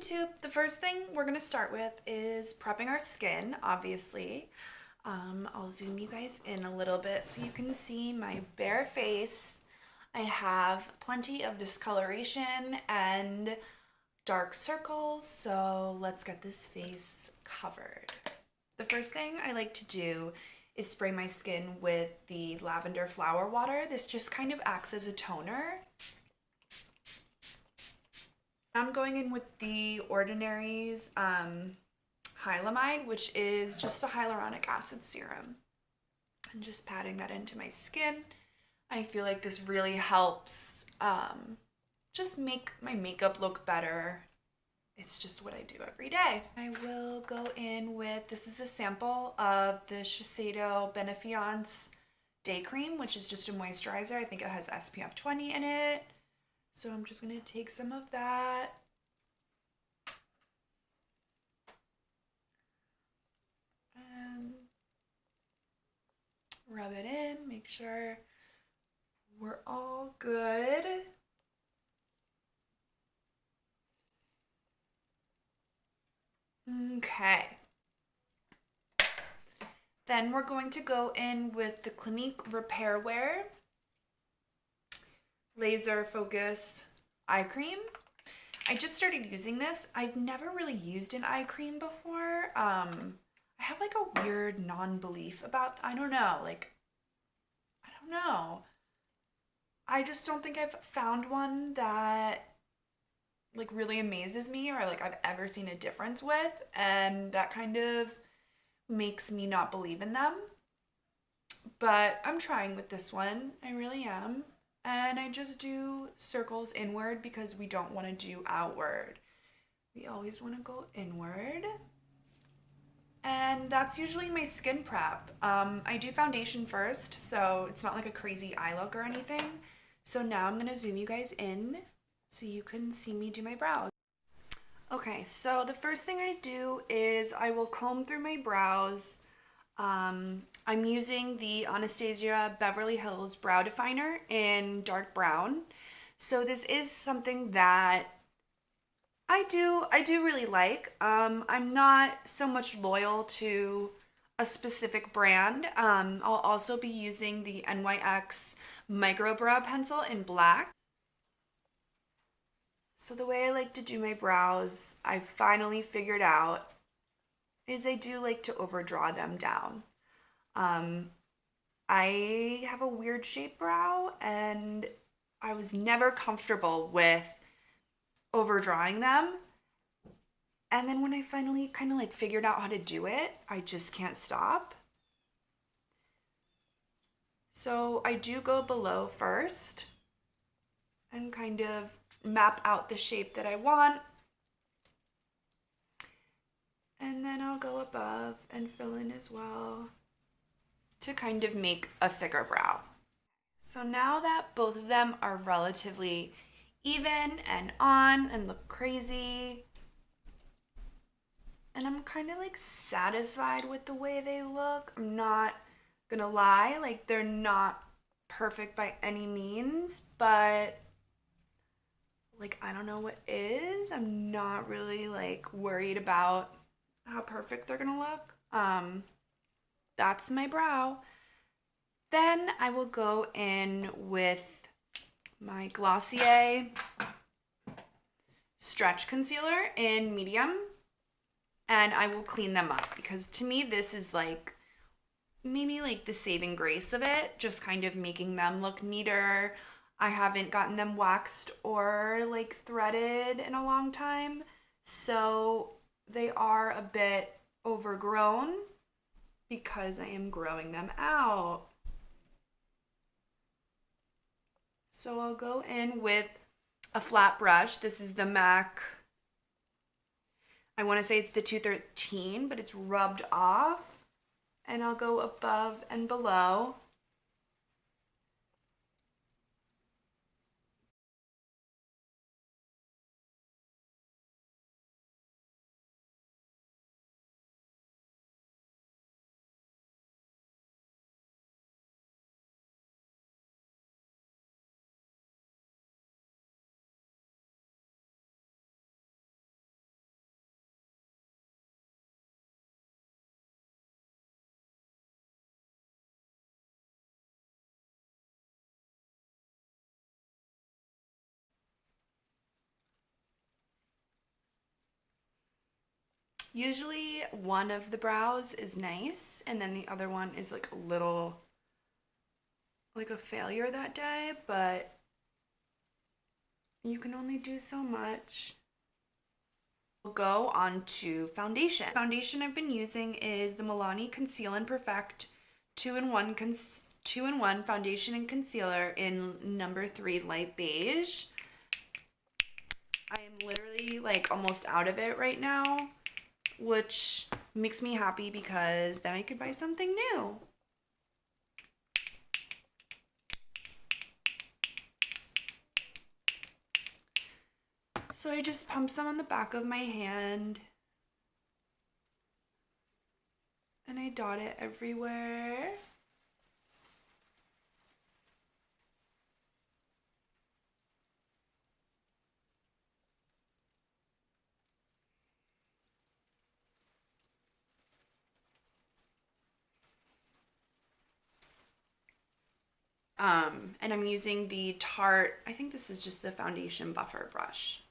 YouTube. The first thing we're gonna start with is prepping our skin, obviously. I'll zoom you guys in a little bit so you can see my bare face. I have plenty of discoloration and dark circles, so let's get this face covered. The first thing I like to do is spray my skin with the lavender flower water. This just kind of acts as a toner. I'm going in with the Ordinary's Hylamide, which is just a hyaluronic acid serum. And just patting that into my skin. I feel like this really helps just make my makeup look better. It's just what I do every day. I will go in with, this is a sample of the Shiseido Benefiance Day Cream, which is just a moisturizer. I think it has SPF 20 in it. So I'm just going to take some of that. And rub it in, make sure we're all good. Okay. Then we're going to go in with the Clinique Repair Wear Laser Focus Eye Cream. I just started using this. I've never really used an eye cream before. I have like a weird non-belief about, I don't know. I just don't think I've found one that like really amazes me or like I've ever seen a difference with, and that kind of makes me not believe in them. But I'm trying with this one. I really am. And I just do circles inward because we don't want to do outward. We always want to go inward. And that's usually my skin prep. I do foundation first, so it's not like a crazy eye look or anything. So now I'm going to zoom you guys in so you can see me do my brows. Okay, so the first thing I do is I will comb through my brows. I'm using the Anastasia Beverly Hills Brow Definer in dark brown. So this is something that I do really like. I'm not so much loyal to a specific brand. I'll also be using the NYX Micro Brow Pencil in black. So the way I like to do my brows, I finally figured out, is I do like to overdraw them down. I have a weird shaped brow and I was never comfortable with overdrawing them. And then when I finally kind of like figured out how to do it, I just can't stop. So I do go below first and kind of map out the shape that I want. And then I'll go above and fill in as well to kind of make a thicker brow. So now that both of them are relatively even and on and look crazy, and I'm kind of like satisfied with the way they look. I'm not gonna lie, like they're not perfect by any means, but like I don't know what is. I'm not really like worried about how perfect they're gonna look. That's my brow. Then I will go in with my Glossier Stretch Concealer in medium, and I will clean them up because to me this is like maybe like the saving grace of it, just kind of making them look neater. I haven't gotten them waxed or like threaded in a long time, so they are a bit overgrown because I am growing them out. So I'll go in with a flat brush. This is the MAC, I want to say it's the 213, but it's rubbed off. And I'll go above and below. Usually one of the brows is nice and then the other one is like a little like a failure that day, but you can only do so much. We'll go on to foundation. Foundation I've been using is the Milani Conceal and Perfect 2-in-1 foundation and concealer in number 3 light beige. I am literally like almost out of it right now, which makes me happy because then I could buy something new. So I just pump some on the back of my hand and I dot it everywhere. And I'm using the Tarte, I think this is just the foundation buffer brush.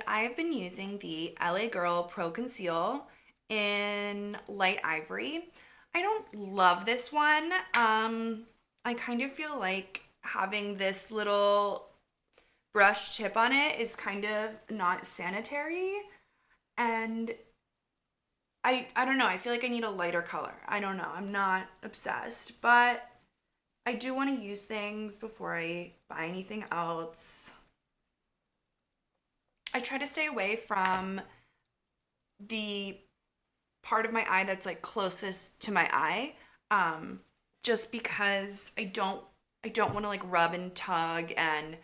I've been using the LA Girl Pro Conceal in light ivory. I don't love this one. I kind of feel like having this little brush tip on it is kind of not sanitary, and I don't know, I feel like I need a lighter color. I don't know, I'm not obsessed, but I do want to use things before I buy anything else. I try to stay away from the part of my eye that's like closest to my eye, just because I don't want to like rub and tug, and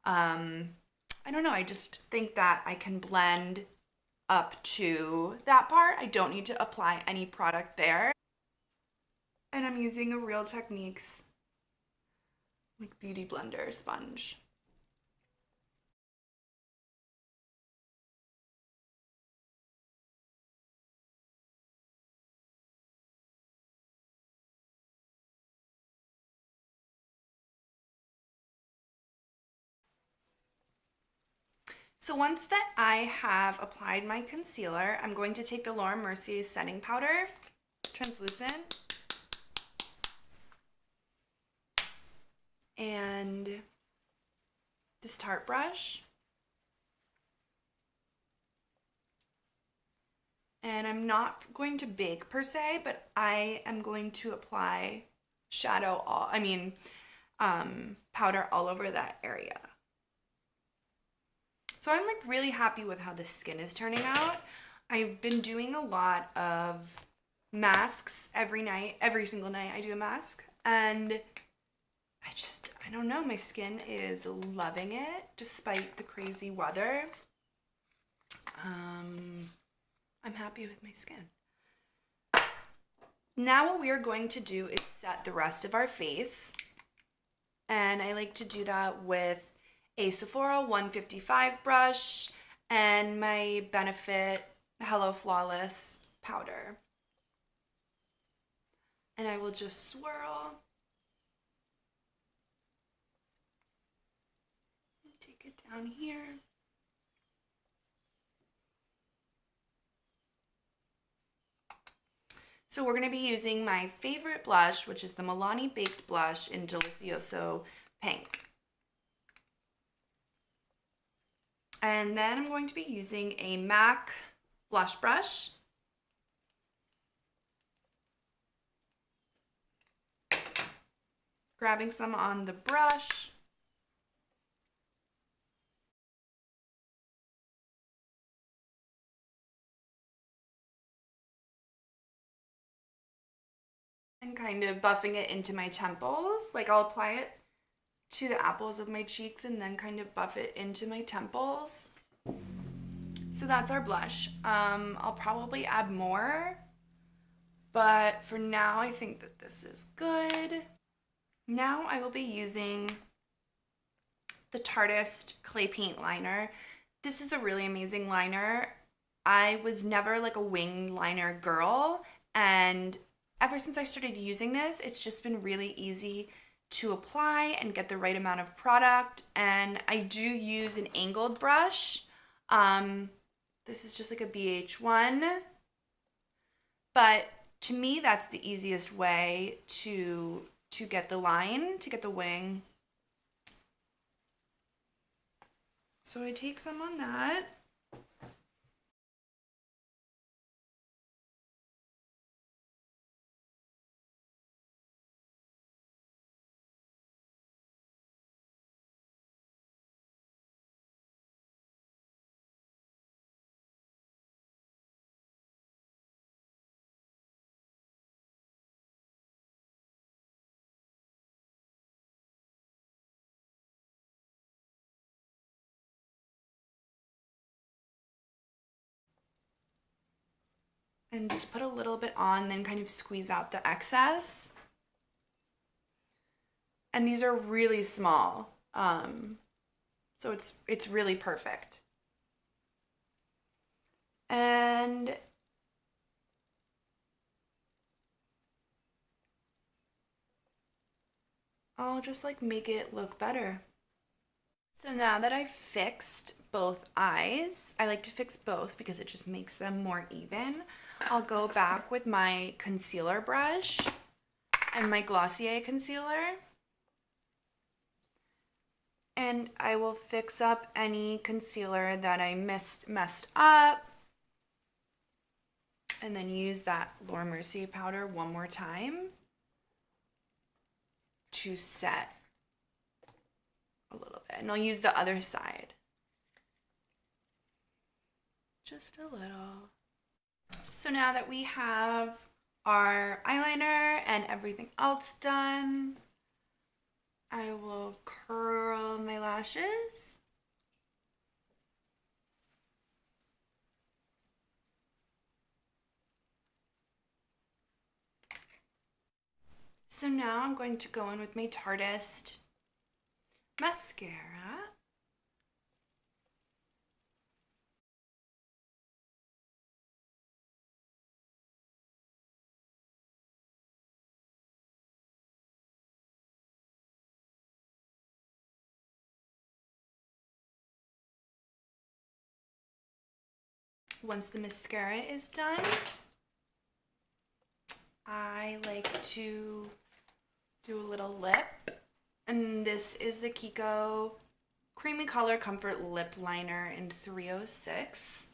I don't know, I just think that I can blend up to that part. I don't need to apply any product there. And I'm using a Real Techniques like beauty blender sponge. So once that I have applied my concealer, I'm going to take the Laura Mercier setting powder, translucent, and this Tarte brush. And I'm not going to bake per se, but I am going to apply powder all over that area. So I'm like really happy with how the skin is turning out. I've been doing a lot of masks every night, every single night I do a mask, and I don't know, my skin is loving it despite the crazy weather. I'm happy with my skin. Now what we are going to do is set the rest of our face, and I like to do that with a Sephora 155 brush and my Benefit Hello Flawless powder. And I will just swirl. Take it down here. So we're going to be using my favorite blush, which is the Milani Baked Blush in Delicioso Pink. And then I'm going to be using a MAC blush brush. Grabbing some on the brush. And kind of buffing it into my temples. Like I'll apply it to the apples of my cheeks and then kind of buff it into my temples. So that's our blush. I'll probably add more But for now, I think that this is good. Now I will be using the Tarteist Clay Paint Liner. This is a really amazing liner. I was never like a wing liner girl, and ever since I started using this, it's just been really easy to apply and get the right amount of product. And I do use an angled brush. This is just like a BH1, but to me, that's the easiest way to get the line, to get the wing. So I take some on that. And just put a little bit on, then kind of squeeze out the excess. And these are really small, so it's really perfect. And I'll just like make it look better. So now that I've fixed both eyes, I like to fix both because it just makes them more even. I'll go back with my concealer brush and my Glossier concealer, and I will fix up any concealer that I messed up, and then use that Laura Mercier powder one more time to set a little bit. And I'll use the other side. Just a little. So now that we have our eyeliner and everything else done, I will curl my lashes. So now I'm going to go in with my Tarteist mascara. Once the mascara is done, I like to do a little lip. And this is the Kiko Creamy Color Comfort Lip Liner in 306.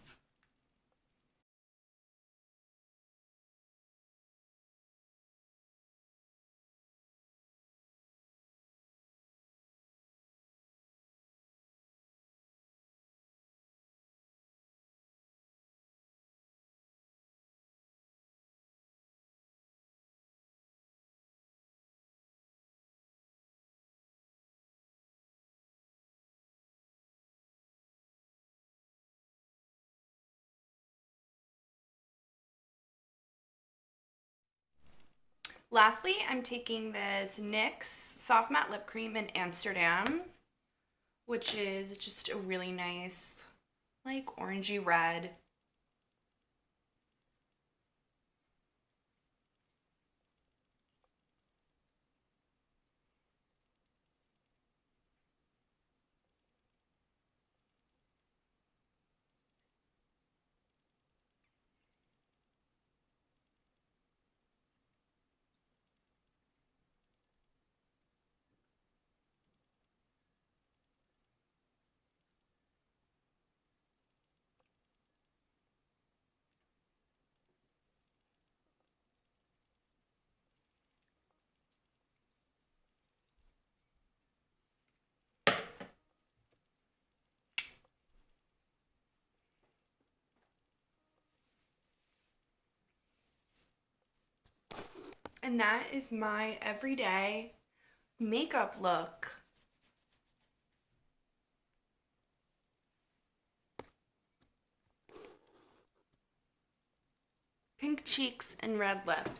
Lastly, I'm taking this NYX Soft Matte Lip Cream in Amsterdam, which is just a really nice, like, orangey red. And that is my everyday makeup look. pink cheeks and red lips.